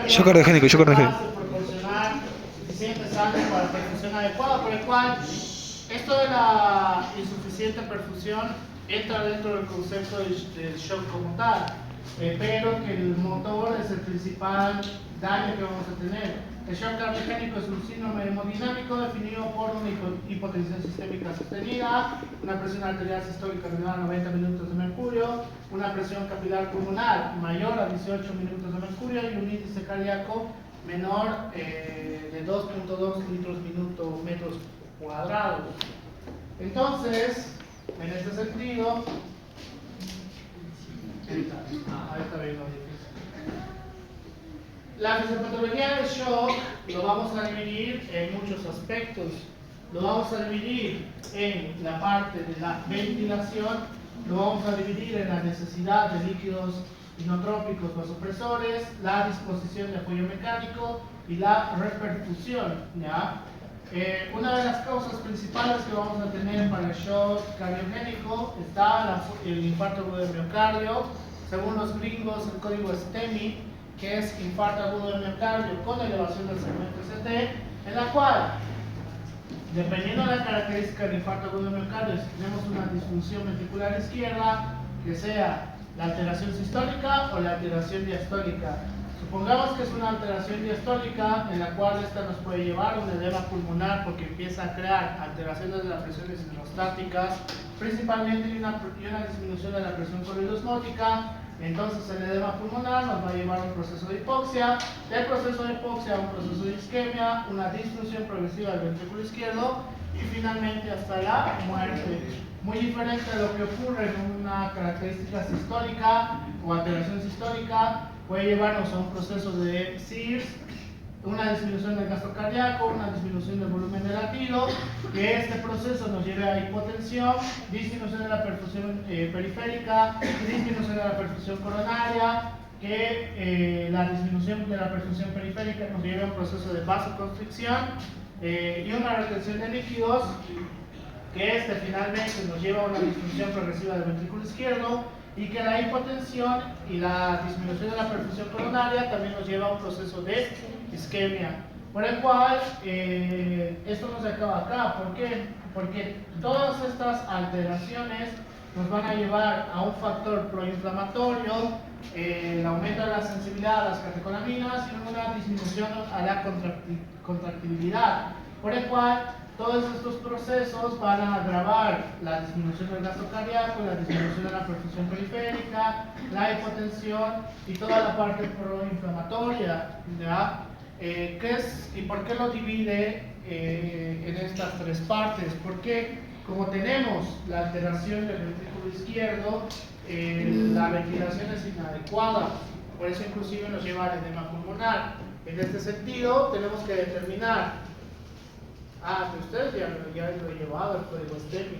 cardiaca Shock cardiogénico, shock capaz cardiogénico. de proporcionar suficiente sangre para perfusión adecuada, por el cual esto de la insuficiente perfusión entra dentro del concepto del shock como tal, pero que el motor es el principal daño que vamos a tener. El shock cardiogénico es un síndrome hemodinámico definido por una hipotensión sistémica sostenida, una presión arterial sistólica menor a 90 minutos de mercurio, una presión capilar pulmonar mayor a 18 minutos de mercurio y un índice cardíaco menor de 2.2 litros minuto metros cuadrados. Entonces, en este sentido, ahí está bien, la fisiopatología del shock lo vamos a dividir en muchos aspectos. Lo vamos a dividir en la parte de la ventilación, lo vamos a dividir en la necesidad de líquidos inotrópicos vasopresores, la disposición de apoyo mecánico y la repercusión, ¿ya? Una de las causas principales que vamos a tener para el shock cardiogénico está el infarto agudo del miocardio. Según los gringos, el código STEMI, que es infarto agudo del miocardio con elevación del segmento ST, en la cual, dependiendo de la característica del infarto agudo del miocardio, si tenemos una disfunción ventricular izquierda, que sea la alteración sistólica o la alteración diastólica. Supongamos que es una alteración diastólica en la cual esta nos puede llevar a un edema pulmonar porque empieza a crear alteraciones de las presiones hidrostáticas, principalmente y una disminución de la presión coroidosmótica. Entonces el edema pulmonar nos va a llevar a un proceso de hipoxia, del proceso de hipoxia a un proceso de isquemia, una disfunción progresiva del ventrículo izquierdo y finalmente hasta la muerte. Muy diferente a lo que ocurre en una característica sistólica o alteración sistólica, puede llevarnos a un proceso de SIRS, una disminución del gasto cardíaco, una disminución del volumen del latido, que este proceso nos lleve a hipotensión, disminución de la perfusión periférica, disminución de la perfusión coronaria, que la disminución de la perfusión periférica nos lleve a un proceso de vasoconstricción y una retención de líquidos, que este finalmente nos lleva a una disfunción progresiva del ventrículo izquierdo y que la hipotensión y la disminución de la perfusión coronaria también nos lleva a un proceso de isquemia. Por el cual, esto no se acaba acá. ¿Por qué? Porque todas estas alteraciones nos van a llevar a un factor proinflamatorio, el aumento de la sensibilidad a las catecolaminas y una disminución a la contractibilidad. Por el cual, todos estos procesos van a agravar la disminución del gasto cardíaco, la disminución de la perfusión periférica, la hipotensión y toda la parte proinflamatoria, ¿ya? ¿Qué es y por qué lo divide en estas tres partes? Porque como tenemos la alteración del ventrículo izquierdo, la ventilación es inadecuada, por eso inclusive nos lleva al edema pulmonar. En este sentido, tenemos que determinar. Que ustedes ya lo he llevado, el código STEMI.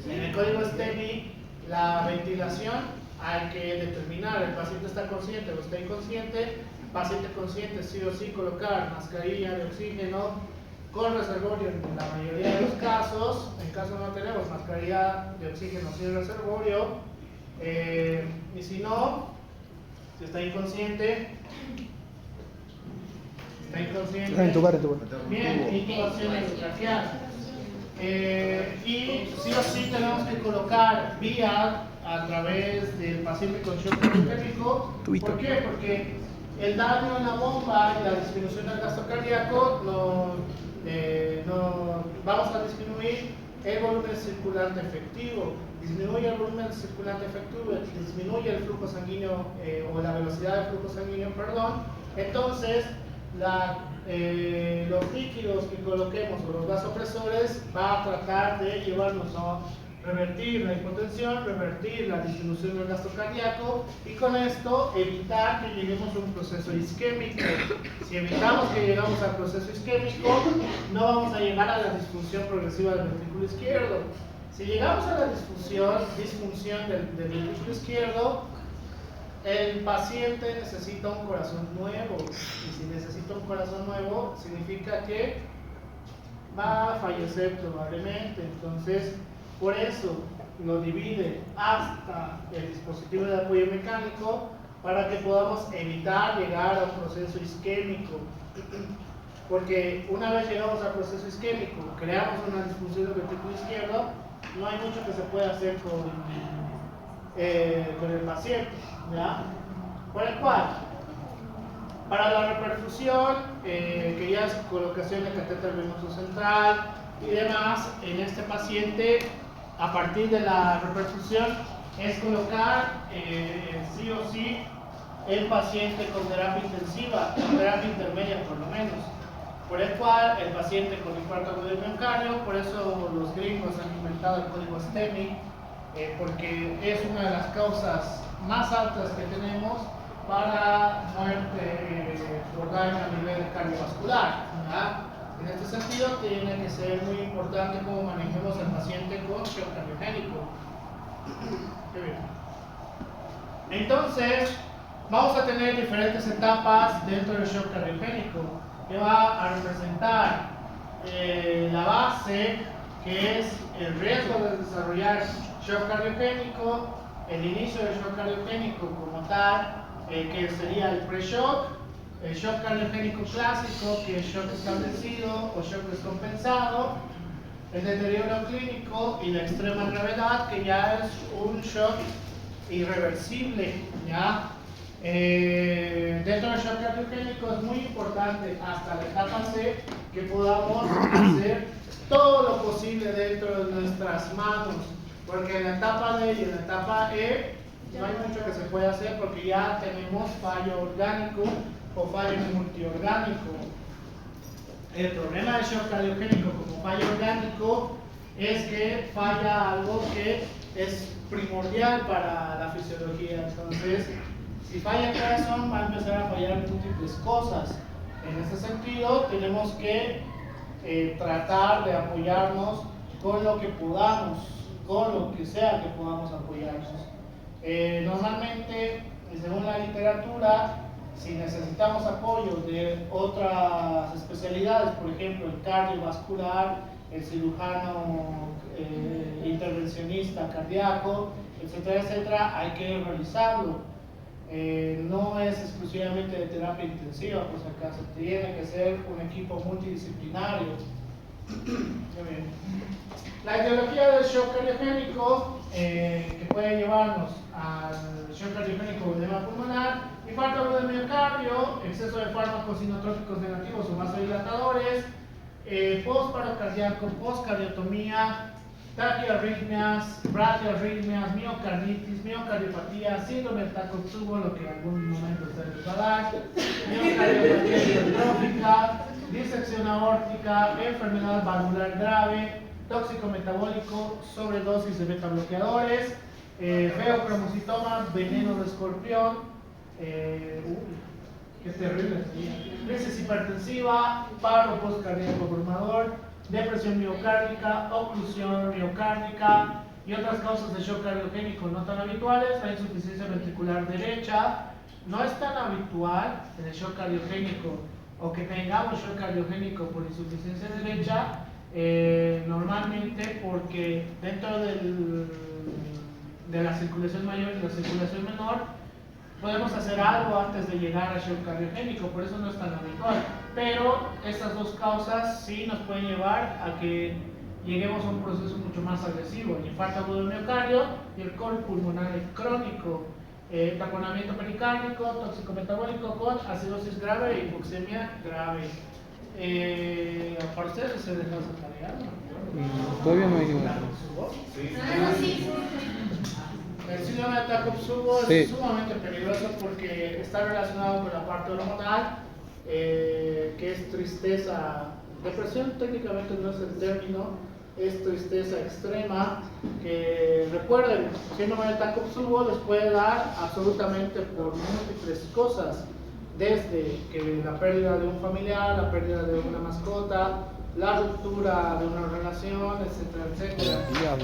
En el código STEMI, la ventilación hay que determinar, el paciente está consciente o está inconsciente. El paciente consciente sí o sí colocar mascarilla de oxígeno con reservorio en la mayoría de los casos. En caso no tenemos mascarilla de oxígeno sin reservorio, y si no, si está inconsciente, Entubar. Bien, intubación endotraqueal. Y sí o sí tenemos que colocar vía a través del paciente con shock cardiogénico. ¿Por qué? Porque el daño en la bomba y la disminución del gasto cardíaco vamos a disminuir el volumen circulante efectivo. Disminuye el volumen circulante efectivo, disminuye el flujo sanguíneo o la velocidad del flujo sanguíneo, perdón. Entonces, los líquidos que coloquemos o los vasopresores va a tratar de llevarnos a revertir la hipotensión, revertir la disminución del gasto cardíaco y con esto evitar que lleguemos a un proceso isquémico. Si evitamos que lleguemos al proceso isquémico, no vamos a llegar a la disfunción progresiva del ventrículo izquierdo. Si llegamos a la disfunción del ventrículo izquierdo, el paciente necesita un corazón nuevo, y si necesita un corazón nuevo, significa que va a fallecer probablemente. Entonces, por eso lo divide hasta el dispositivo de apoyo mecánico, para que podamos evitar llegar a un proceso isquémico. Porque una vez llegamos al proceso isquémico, creamos una disfunción del ventrículo izquierdo, no hay mucho que se pueda hacer con el paciente, ¿ya? Por el cual, para la reperfusión, que ya es colocación de catéter venoso central y demás, en este paciente, a partir de la reperfusión, es colocar sí o sí el paciente con terapia intensiva, con terapia intermedia por lo menos. Por el cual el paciente con infarto agudo del miocardio, por eso los gringos han inventado el código STEMI, porque es una de las causas más altas que tenemos para muerte por daño a nivel cardiovascular, ¿verdad? En este sentido tiene que ser muy importante cómo manejemos al paciente con shock cardiogénico. Entonces, vamos a tener diferentes etapas dentro del shock cardiogénico, que va a representar la base, que es el riesgo de desarrollar shock cardiogénico, el inicio del shock cardiogénico como tal, que sería el pre-shock, el shock cardiogénico clásico, que es shock establecido o shock descompensado, el deterioro clínico y la extrema gravedad, que ya es un shock irreversible, ¿ya? Dentro del shock cardiogénico es muy importante hasta la etapa C que podamos hacer todo lo posible dentro de nuestras manos, porque en la etapa D y en la etapa E no hay mucho que se pueda hacer porque ya tenemos fallo orgánico o fallo multiorgánico. El problema del shock cardiogénico como fallo orgánico es que falla algo que es primordial para la fisiología. Entonces, si falla el corazón, va a empezar a fallar múltiples cosas. En ese sentido, tenemos que tratar de apoyarnos con lo que podamos, con lo que sea que podamos apoyarnos. Normalmente, según la literatura, si necesitamos apoyo de otras especialidades, por ejemplo, el cardiovascular, el cirujano intervencionista cardíaco, etcétera, etcétera, hay que realizarlo. No es exclusivamente de terapia intensiva, por si acaso, tiene que ser un equipo multidisciplinario. Muy bien. La etiología del shock cardiogénico, que puede llevarnos al shock cardiogénico de edema pulmonar, infarto agudo del miocardio, exceso de fármacos inotrópicos negativos o vasodilatadores, postparo cardíaco, postcardiotomía, taquiarritmias, bradiarritmias, miocarditis, miocardiopatía, síndrome de Takotsubo, lo que en algún momento ustedes les va a dar, miocardiopatía hipertrófica, disección aórtica, enfermedad valvular grave, tóxico metabólico, sobredosis de beta bloqueadores, feocromocitoma, veneno de escorpión, qué terrible, crisis hipertensiva, paro postcardíaco abrumador, depresión miocárdica, oclusión miocárdica y otras causas de shock cardiogénico no tan habituales. La insuficiencia ventricular derecha no es tan habitual en el shock cardiogénico, o que tengamos shock cardiogénico por insuficiencia derecha, normalmente porque dentro de la circulación mayor y la circulación menor podemos hacer algo antes de llegar al shock cardiogénico, por eso no es tan habitual. Pero estas dos causas sí nos pueden llevar a que lleguemos a un proceso mucho más agresivo: el infarto agudo del miocardio y el col pulmonar crónico, taponamiento pericárdico, tóxico metabólico con acidosis grave e hipoxemia grave. ¿Para ustedes se les hace tarea? Todavía no hay ninguna. El síndrome de Takotsubo es sumamente peligroso porque está relacionado con la parte hormonal, que es tristeza. Depresión técnicamente no es el término, es tristeza extrema, que recuerden, el síndrome de Takotsubo les puede dar absolutamente por múltiples cosas, desde que la pérdida de un familiar, la pérdida de una mascota, la ruptura de una relación, etcétera, etcétera.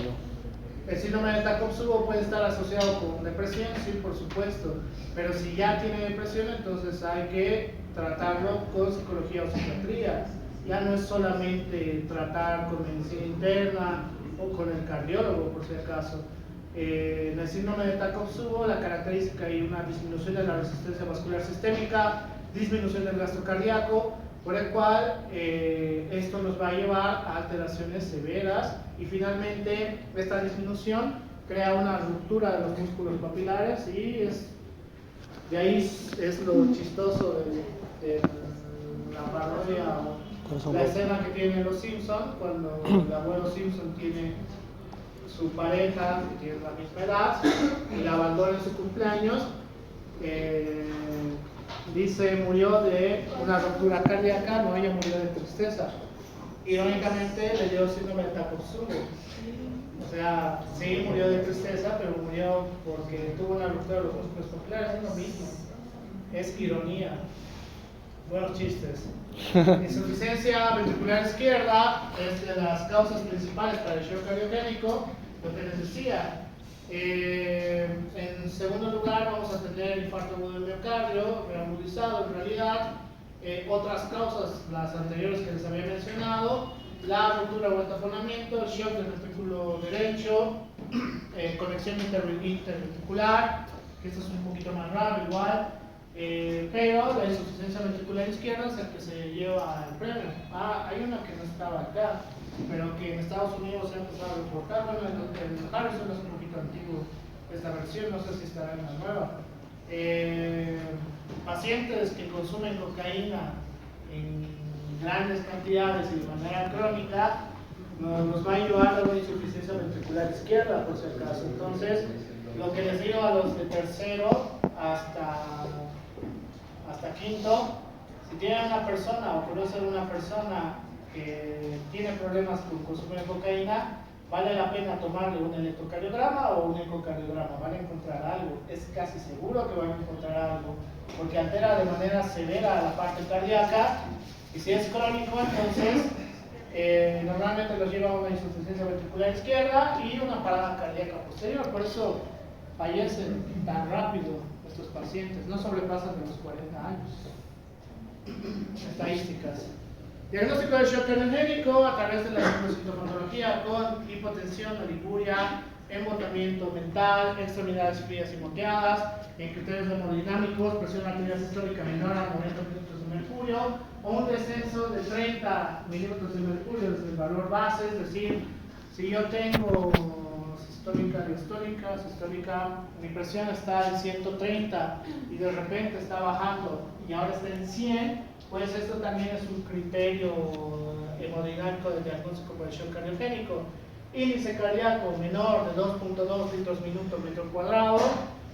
El síndrome de Takotsubo puede estar asociado con depresión, sí, por supuesto, pero si ya tiene depresión, entonces hay que tratarlo con psicología o psiquiatría. Ya no es solamente tratar con medicina interna o con el cardiólogo, por si acaso. En el síndrome de Takotsubo, la característica hay una disminución de la resistencia vascular sistémica, disminución del gasto cardíaco, por el cual esto nos va a llevar a alteraciones severas y finalmente esta disminución crea una ruptura de los músculos papilares y de ahí es lo chistoso de la parodia o la escena que tienen los Simpsons cuando el abuelo Simpson tiene su pareja que tiene la misma edad y la abandona en su cumpleaños. Dice murió de una ruptura cardíaca, no, ella murió de tristeza. Irónicamente le dio síndrome de Takotsubo. O sea, sí murió de tristeza, pero murió porque tuvo una ruptura de los músculos papilares, es lo mismo. Es ironía. Buenos chistes. Insuficiencia ventricular izquierda es de las causas principales para el shock cardiogénico, lo que les decía. En segundo lugar vamos a tener infarto agudo del miocardio, reagudizado en realidad. Otras causas, las anteriores que les había mencionado, la ruptura o el taponamiento, el shock del ventrículo derecho, conexión interventricular, que esto es un poquito más raro igual, pero la insuficiencia ventricular izquierda es el que se lleva el premio. Hay una que no estaba acá, pero que en Estados Unidos se ha empezado a reportar. Bueno, en Harrison es un poquito antiguo esta versión, no sé si estará en la nueva. Pacientes que consumen cocaína en grandes cantidades y de manera crónica nos va a ayudar a una insuficiencia ventricular izquierda, por si acaso. Entonces, lo que les digo a los de tercero hasta quinto, si tienen una persona o conocen una persona que tiene problemas con consumir cocaína, vale la pena tomarle un electrocardiograma o un ecocardiograma, van a encontrar algo, es casi seguro que van a encontrar algo, porque altera de manera severa la parte cardíaca, y si es crónico, entonces normalmente los lleva a una insuficiencia ventricular izquierda y una parada cardíaca posterior, por eso fallecen tan rápido estos pacientes, no sobrepasan de los 40 años. Estadísticas. Diagnóstico de shock cardiogénico a través de la sintomatología con hipotensión, oliguria, embotamiento mental, extremidades frías y moteadas, en criterios hemodinámicos, presión arterial sistólica menor a 90 milímetros de mercurio, o un descenso de 30 milímetros de mercurio desde el valor base, es decir, si yo tengo sistólica, mi presión está en 130 y de repente está bajando y ahora está en 100, pues esto también es un criterio hemodinámico de diagnóstico por el shock cardiogénico. Índice cardíaco menor de 2.2 litros minuto metro cuadrado,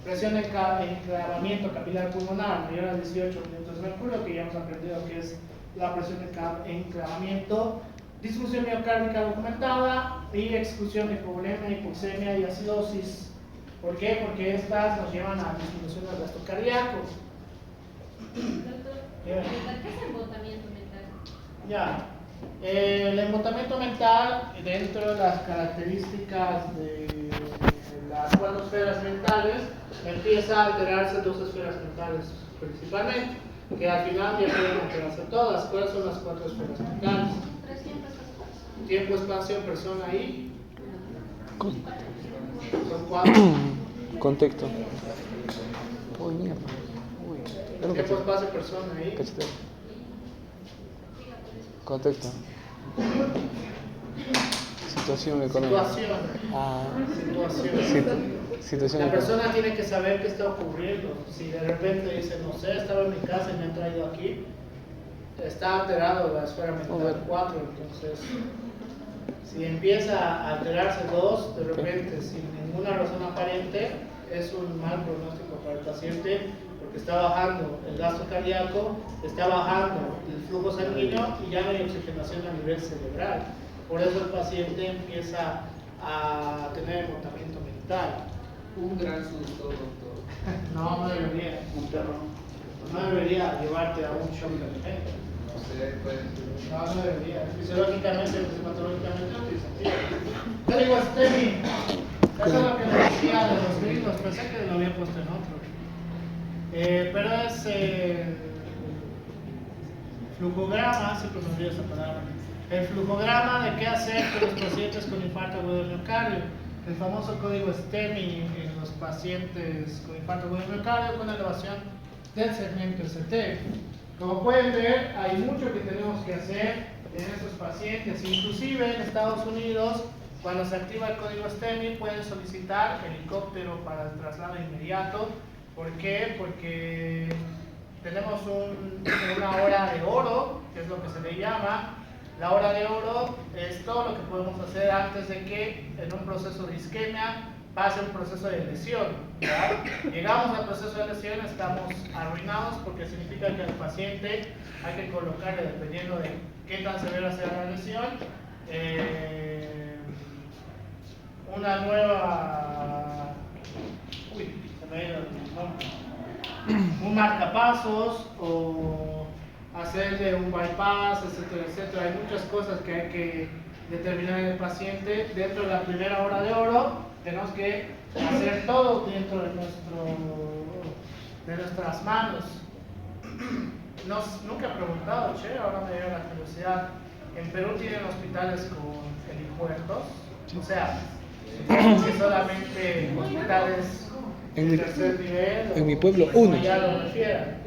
presión de enclavamiento capilar pulmonar mayor a 18 milímetros de mercurio, que ya hemos aprendido que es la presión de enclavamiento, disfunción miocárdica documentada y exclusión de hipovolemia, hipoxemia y acidosis. ¿Por qué? Porque estas nos llevan a disminución del gasto cardíaco. Doctor, ¿qué es embotamiento mental? Ya. El embotamiento mental, dentro de las características de las 4 esferas mentales, empieza a alterarse 2 esferas mentales principalmente, que al final ya pueden alterarse todas. ¿Cuáles son las 4 esferas mentales? Tiempo, espacio, persona y... Son 4. Contexto. Uy, mierda. Uy. Tiempo, espacio, persona y... Cachetero. Contexto. Situación económica. Situación. Situación La económica. persona tiene que saber qué está ocurriendo. Si de repente dice, no sé, estaba en mi casa y me han traído aquí, está alterado la esfera mental 4, entonces si empieza a alterarse 2, de repente sin ninguna razón aparente, es un mal pronóstico para el paciente, porque está bajando el gasto cardíaco, está bajando el flujo sanguíneo y ya no hay oxigenación a nivel cerebral. Por eso el paciente empieza a tener embotamiento mental. Un gran susto, doctor. No debería. Un perro. No debería llevarte a un shock cardiogénico. No sé, pues. No debería. Fisiológicamente, patológicamente no tiene sentido. Yo digo, Steffi, eso es lo que le decía de los gringos, pensé que lo había puesto en otro. Pero es flujograma, siempre me olvido esa palabra. El flujograma de qué hacer con los pacientes con infarto agudo del miocardio. el famoso código STEMI en los pacientes con infarto agudo de miocardio con elevación del segmento ST. Como pueden ver, hay mucho que tenemos que hacer en estos pacientes. Inclusive en Estados Unidos, cuando se activa el código STEMI, pueden solicitar helicóptero para el traslado inmediato. ¿Por qué? Porque tenemos una hora de oro, que es lo que se le llama. La hora de oro es todo lo que podemos hacer antes de que en un proceso de isquemia pase un proceso de lesión, ¿verdad? Llegamos al proceso de lesión, estamos arruinados porque significa que al paciente hay que colocarle, dependiendo de qué tan severa sea la lesión, una nueva, se me ha ido el nombre, un marcapasos o hacerle un bypass, etcétera, etcétera. Hay muchas cosas que hay que determinar en el paciente. Dentro de la primera hora de oro tenemos que hacer todo dentro de nuestras manos. Nunca he preguntado, che, ahora me dio la curiosidad. ¿En Perú tienen hospitales con helipuertos? O sea, que solamente hospitales de tercer nivel. En mi pueblo, uno. Ya lo refieran.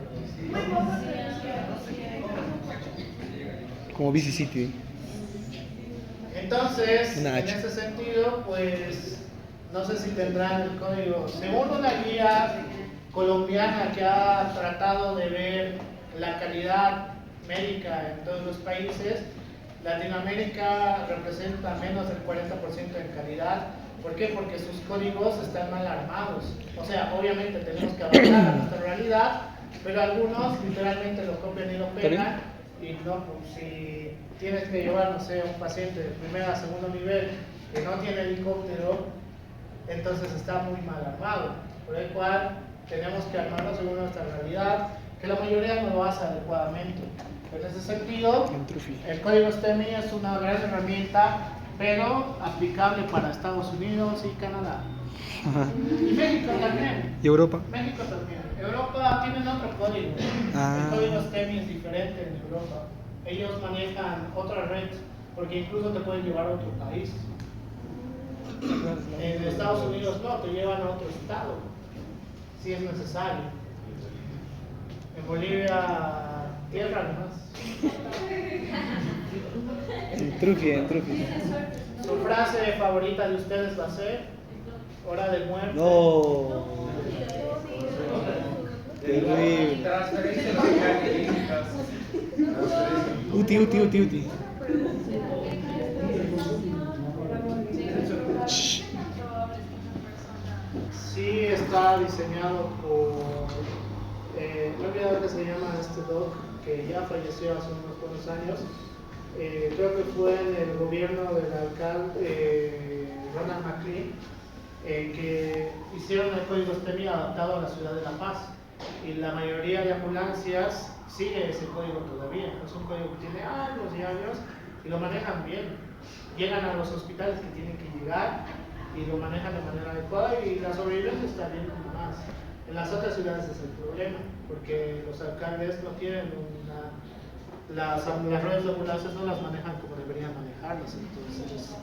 Como Bici City. Entonces, Una en H. ese sentido, pues, no sé si tendrán el código. Según una guía colombiana que ha tratado de ver la calidad médica en todos los países, Latinoamérica representa menos del 40% en calidad. ¿Por qué? Porque sus códigos están mal armados. O sea, obviamente tenemos que adaptar a nuestra realidad, pero algunos literalmente lo copian y lo pegan. Y no, pues, si tienes que llevar, no sé, a un paciente de primer a segundo nivel que no tiene helicóptero, entonces está muy mal armado. Por el cual tenemos que armarlo según nuestra realidad, que la mayoría no lo hace adecuadamente. En ese sentido, el código STEMI es una gran herramienta, pero aplicable para Estados Unidos y Canadá. Ajá. Y México también. ¿Y Europa? México también. Europa tienen otro código. El código STEMI es diferente en Europa. Ellos manejan otra red, porque incluso te pueden llevar a otro país. En Estados Unidos no, te llevan a otro estado, si es necesario. En Bolivia, tierra nomás. En Trujillo. Su frase favorita de ustedes va a ser hora de muerte. No. Terrible. Transferencia mecánica. Uti. Sí, está diseñado por, no olvidado que se llama este doc, que ya falleció hace unos buenos años. Creo que fue en el gobierno del alcalde Ronald McLean, que hicieron el código STEMI adaptado a la ciudad de La Paz. Y la mayoría de ambulancias sigue ese código todavía. Es un código que tiene años y años y lo manejan bien. Llegan a los hospitales que tienen que llegar y lo manejan de manera adecuada y la sobrevivencia está bien como más. En las otras ciudades es el problema, porque los alcaldes no tienen las redes de ambulancias no las manejan como deberían manejarlas. Entonces,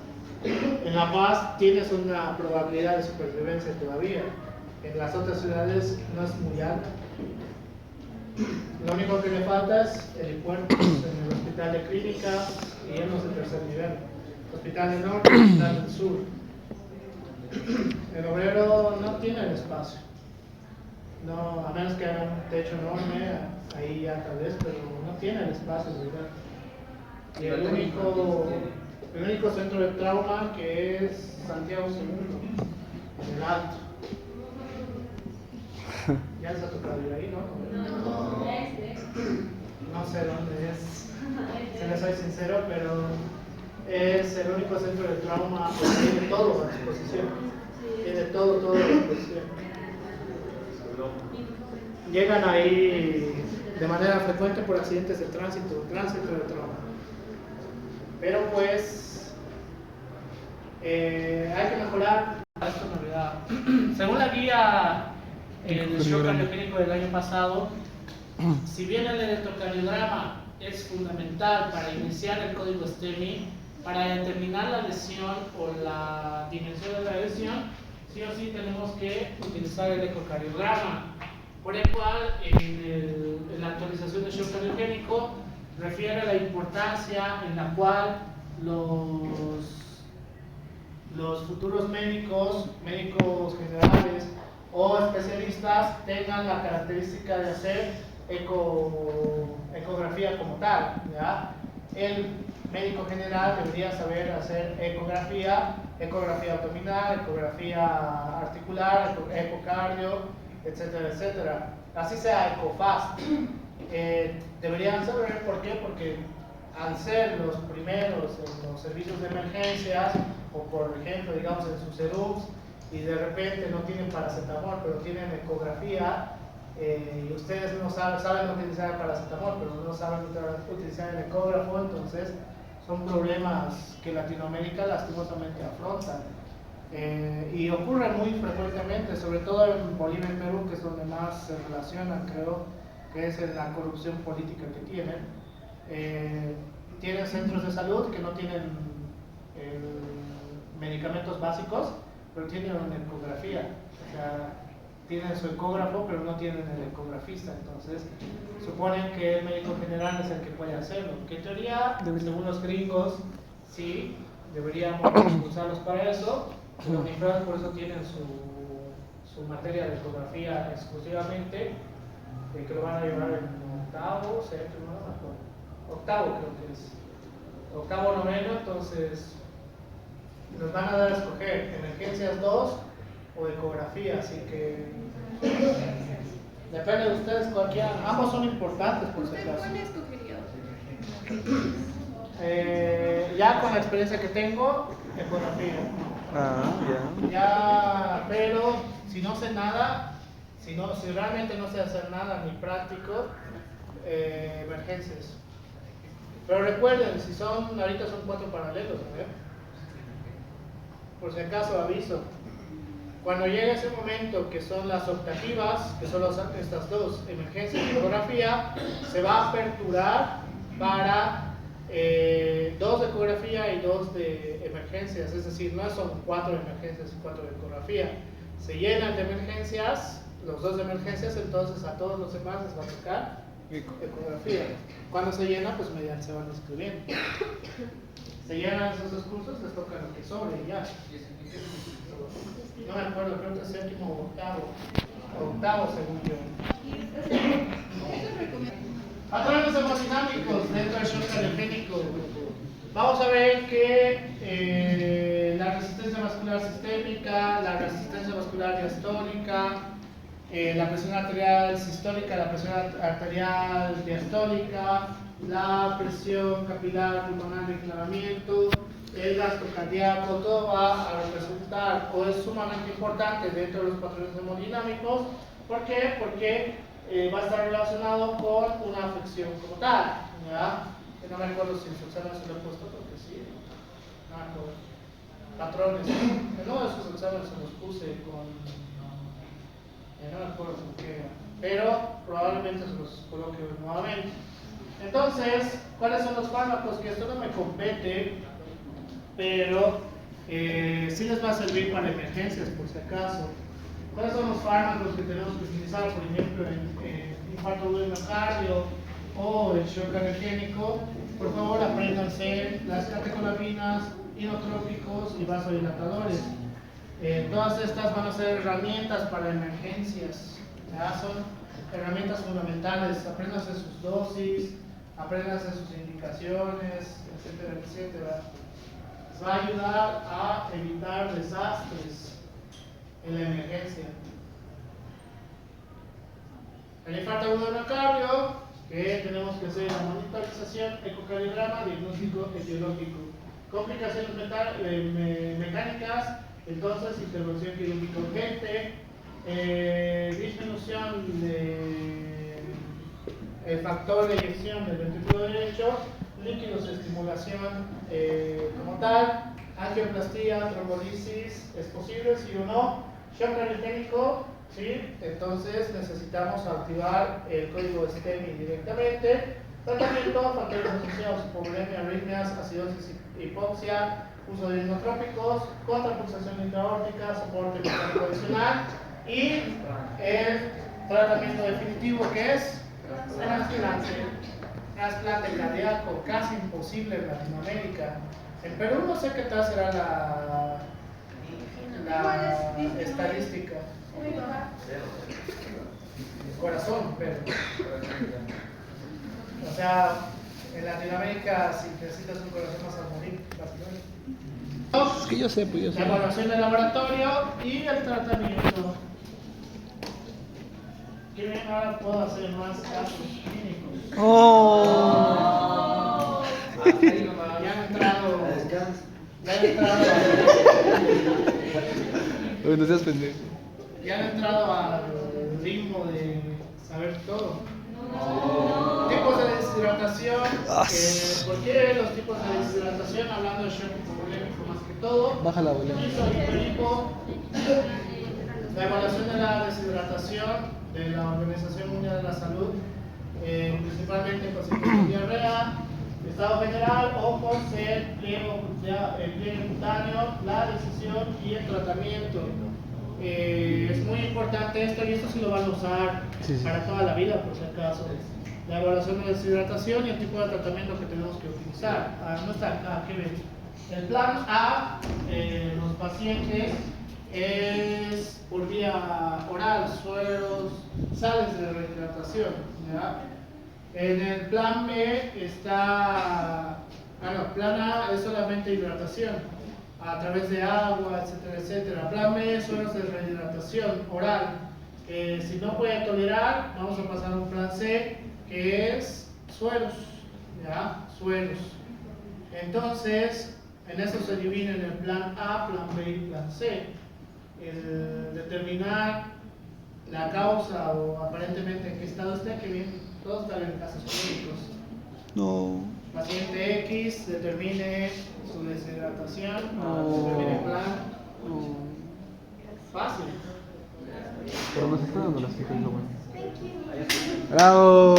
en La Paz tienes una probabilidad de supervivencia todavía. En las otras ciudades no es muy alta. Lo único que le falta es helipuertos en el hospital de clínica y en los de tercer nivel. Hospital del norte y hospital del sur. El obrero no tiene el espacio. No, a menos que hagan un techo enorme, ahí ya tal vez, pero no tiene el espacio, ¿verdad? Y el único centro de trauma que es Santiago II, en el Alto. Ya les ha tocado ir ahí, ¿no? No sé dónde es, si les soy sincero, pero es el único centro de trauma que tiene todo a disposición. Tiene todo a disposición. Llegan ahí de manera frecuente por accidentes de tránsito de trauma. Pero pues hay que mejorar. Esto me olvidaba. Según la guía del shock cardioclínico del año pasado, si bien el electrocardiograma es fundamental para iniciar el código STEMI, para determinar la lesión o la dimensión de la lesión, sí o sí tenemos que utilizar el ecocardiograma, por el cual en la actualización del shock cardiogénico refiere a la importancia en la cual los futuros médicos generales o especialistas tengan la característica de hacer ecografía como tal, ¿ya? El médico general debería saber hacer ecografía abdominal, ecografía articular, ecocardio, etcétera, etcétera. Así sea EcoFast. Deberían saber por qué, porque al ser los primeros en los servicios de emergencias, o por ejemplo, digamos en sus ERUMs, y de repente no tienen paracetamol, pero tienen ecografía, y ustedes no saben utilizar el paracetamol, pero no saben utilizar el ecógrafo, entonces son problemas que Latinoamérica lastimosamente afronta. Y ocurre muy frecuentemente, sobre todo en Bolivia y Perú, que es donde más se relacionan, creo, que es en la corrupción política que tienen. Tienen centros de salud que no tienen medicamentos básicos, pero tienen una ecografía. O sea, tienen su ecógrafo, pero no tienen el ecografista. Entonces, suponen que el médico general es el que puede hacerlo. Que en teoría, según los gringos, sí, deberíamos usarlos para eso. Los unifrados por eso tienen su materia de ecografía exclusivamente, que lo van a llevar en octavo, séptimo, no me acuerdo. Octavo creo que es. Octavo, noveno, entonces nos van a dar a escoger emergencias 2 o ecografía, así que depende de ustedes cualquiera. Ambos son importantes por si ¿Usted acaso. cuál escogería? Ya con la experiencia que tengo, ecografía. Ah, ya. Ya, pero si no sé nada, si realmente no sé hacer nada ni práctico, emergencias. Pero recuerden, si son, ahorita son 4 paralelos, ¿no? Por si acaso aviso. Cuando llegue ese momento que son las optativas, que son estas dos, emergencia y ecografía, se va a aperturar para 2 de ecografía y 2 de emergencias, es decir, no son 4 de emergencias y 4 de ecografía. Se llenan de emergencias, los 2 de emergencias, entonces a todos los demás les va a tocar ecografía. Cuando se llena, pues mediante se van inscribiendo. Se llenan esos 2 cursos, les toca lo que sobre y ya. No me acuerdo, creo que es séptimo o octavo según yo. Patrones hemodinámicos dentro del shock cardiogénico. Vamos a ver que la resistencia vascular sistémica, la resistencia vascular diastólica, la presión arterial sistólica, la presión arterial diastólica, la presión capilar pulmonar de enclavamiento, el gasto cardíaco, todo va a representar o es sumamente importante dentro de los patrones hemodinámicos. ¿Por qué? Porque va a estar relacionado con una afección como tal, ¿ya? No me acuerdo si en su examen se lo he puesto, porque sí, no me acuerdo. Patrones, en uno de sus exámenes se los puse con, no me acuerdo con qué era, pero probablemente se los coloque nuevamente. Entonces, ¿cuáles son los fármacos? Que esto no me compete, pero sí les va a servir para emergencias, por si acaso. ¿Cuáles son los fármacos que tenemos que utilizar, por ejemplo, en infarto agudo de miocardio o el shock cardiogénico? Por favor, apréndanse las catecolaminas, inotrópicos y vasodilatadores. Todas estas van a ser herramientas para emergencias. ¿Ya? Son herramientas fundamentales. Apréndanse sus dosis, apréndanse sus indicaciones, etcétera, etcétera. Les va a ayudar a evitar desastres en la emergencia. El infarto agudo de miocardio, que tenemos que hacer la monitorización, ecocardiograma, diagnóstico etiológico. Complicaciones mecánicas, entonces intervención quirúrgica urgente, disminución del factor de eyección del ventrículo derecho, líquidos de estimulación como tal, angioplastía, trombolisis, ¿es posible, sí o no? Shock cardiogénico, ¿sí? Entonces necesitamos activar el código STEMI directamente. Tratamiento, factores asociados, hipovolemia, arritmias, acidosis, hipoxia, uso de inmunotrópicos, contrapulsación intraórtica, soporte mecánico adicional y el tratamiento definitivo que es trasplante cardíaco, casi imposible en Latinoamérica. En Perú no sé qué tal será la estadística. Corazón, pero. O sea, en Latinoamérica si necesitas un corazón vas a morir, básicamente. Es que yo sé, pues yo La sé. evaluación del laboratorio y el tratamiento. ¿Quién ahora puedo hacer más casos clínicos? Oh. Ahí nomás. Ya han entrado. Ya han entrado. Oye, no seas pendejo. Ya han entrado al ritmo de saber todo. Tipos de deshidratación. ¿Por qué los tipos de deshidratación? Hablando de shock hipovolémico más que todo. Baja la bola. La evaluación de la deshidratación de la Organización Mundial de la Salud, principalmente en pacientes con diarrea, estado general o por ser pliegue cutáneo, la decisión y el tratamiento. Es muy importante esto y esto sí lo van a usar para toda la vida, por si acaso. La evaluación de la deshidratación y el tipo de tratamiento que tenemos que utilizar. No está acá, ¿qué ven? El plan A, los pacientes, es por vía oral, sueros, sales de rehidratación. ¿Ya? En el plan B está, plan A es solamente hidratación a través de agua, etcétera, etcétera. Plan B es sueros de rehidratación oral. Si no puede tolerar, vamos a pasar a un plan C, que es sueros, ¿ya? Sueros. Entonces, en eso se dividen el plan A, plan B y plan C. El determinar la causa o aparentemente en qué estado esté, que bien, todos están en casos clínicos. No. Paciente X determine su deshidratación, No. determine el plan. No. Fácil. Pero nos está dando las fijas, lo bueno. ¡Bravo!